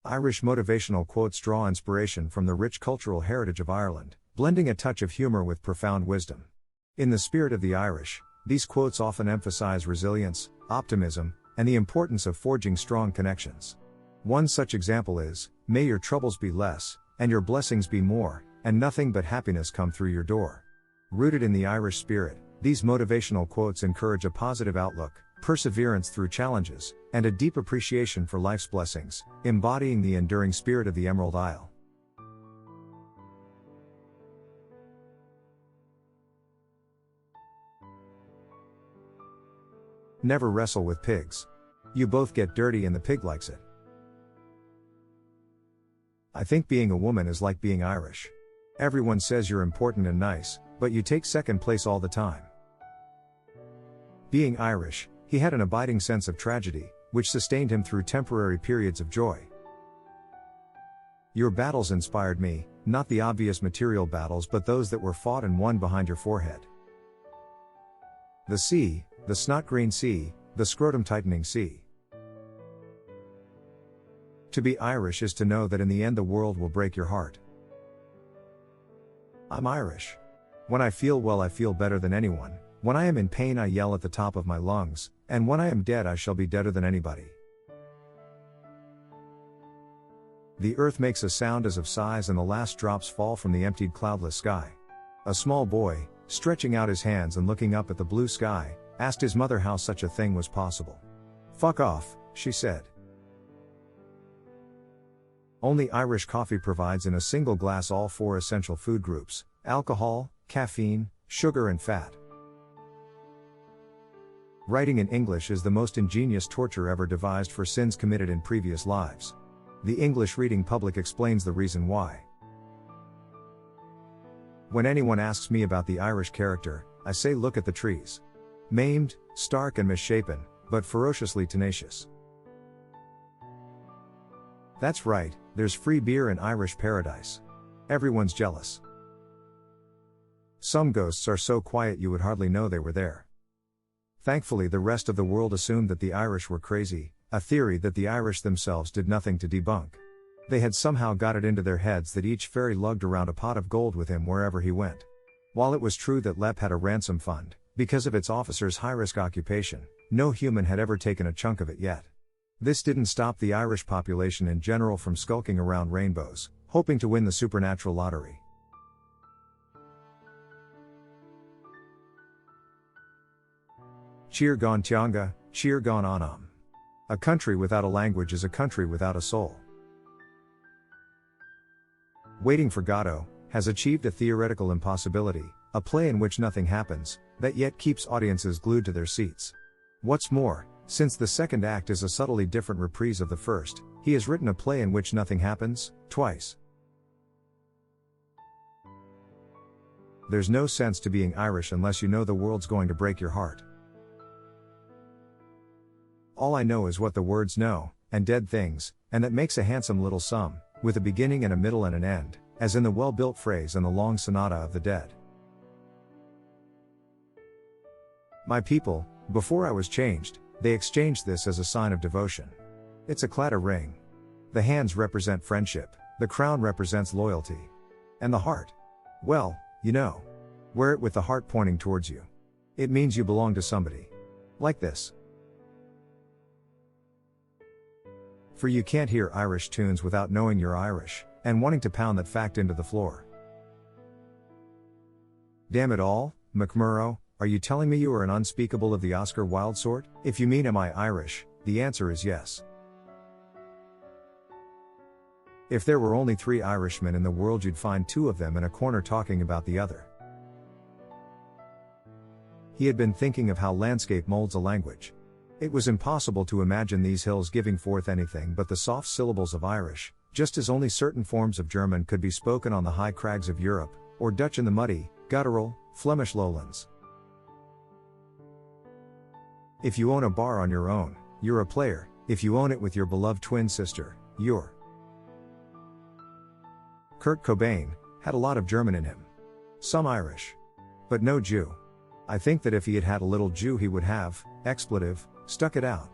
Irish motivational quotes draw inspiration from the rich cultural heritage of Ireland, blending a touch of humor with profound wisdom. In the spirit of the Irish, these quotes often emphasize resilience, optimism, and the importance of forging strong connections. One such example is, "May your troubles be less, and your blessings be more, and nothing but happiness come through your door." Rooted in the Irish spirit, these motivational quotes encourage a positive outlook, perseverance through challenges, and a deep appreciation for life's blessings, embodying the enduring spirit of the Emerald Isle. Never wrestle with pigs. You both get dirty and the pig likes it. I think being a woman is like being Irish. Everyone says you're important and nice, but you take second place all the time. Being Irish, he had an abiding sense of tragedy, which sustained him through temporary periods of joy. Your battles inspired me, not the obvious material battles but those that were fought and won behind your forehead. The sea, the snot-green sea, the scrotum-tightening sea. To be Irish is to know that in the end the world will break your heart. I'm Irish. When I feel well I feel better than anyone, when I am in pain I yell at the top of my lungs, and when I am dead I shall be deader than anybody. The earth makes a sound as of sighs and the last drops fall from the emptied cloudless sky. A small boy, stretching out his hands and looking up at the blue sky, asked his mother how such a thing was possible. "Fuck off," she said. Only Irish coffee provides in a single glass all four essential food groups: alcohol, caffeine, sugar and fat. Writing in English is the most ingenious torture ever devised for sins committed in previous lives. The English reading public explains the reason why. When anyone asks me about the Irish character, I say look at the trees. Maimed, stark and misshapen, but ferociously tenacious. That's right, there's free beer in Irish paradise. Everyone's jealous. Some ghosts are so quiet you would hardly know they were there. Thankfully the rest of the world assumed that the Irish were crazy, a theory that the Irish themselves did nothing to debunk. They had somehow got it into their heads that each fairy lugged around a pot of gold with him wherever he went. While it was true that LEP had a ransom fund, because of its officers' high-risk occupation, no human had ever taken a chunk of it yet. This didn't stop the Irish population in general from skulking around rainbows, hoping to win the supernatural lottery. Cheer gan Tianga, cheer gan anam. A country without a language is a country without a soul. Waiting for Godot has achieved a theoretical impossibility, a play in which nothing happens, that yet keeps audiences glued to their seats. What's more, since the second act is a subtly different reprise of the first, he has written a play in which nothing happens, twice. There's no sense to being Irish unless you know the world's going to break your heart. All I know is what the words know, and dead things, and that makes a handsome little sum, with a beginning and a middle and an end, as in the well-built phrase and the long sonata of the dead. My people, before I was changed, they exchanged this as a sign of devotion. It's a claddagh ring. The hands represent friendship, the crown represents loyalty. And the heart? Well, you know. Wear it with the heart pointing towards you. It means you belong to somebody. Like this. For you can't hear Irish tunes without knowing you're Irish, and wanting to pound that fact into the floor. Damn it all, McMurrow, are you telling me you are an unspeakable of the Oscar Wilde sort? If you mean am I Irish, the answer is yes. If there were only 3 Irishmen in the world you'd find 2 of them in a corner talking about the other. He had been thinking of how landscape molds a language. It was impossible to imagine these hills giving forth anything but the soft syllables of Irish, just as only certain forms of German could be spoken on the high crags of Europe, or Dutch in the muddy, guttural, Flemish lowlands. If you own a bar on your own, you're a player. If you own it with your beloved twin sister, you're. Kurt Cobain had a lot of German in him. Some Irish. But no Jew. I think that if he had had a little Jew he would have, expletive, stuck it out.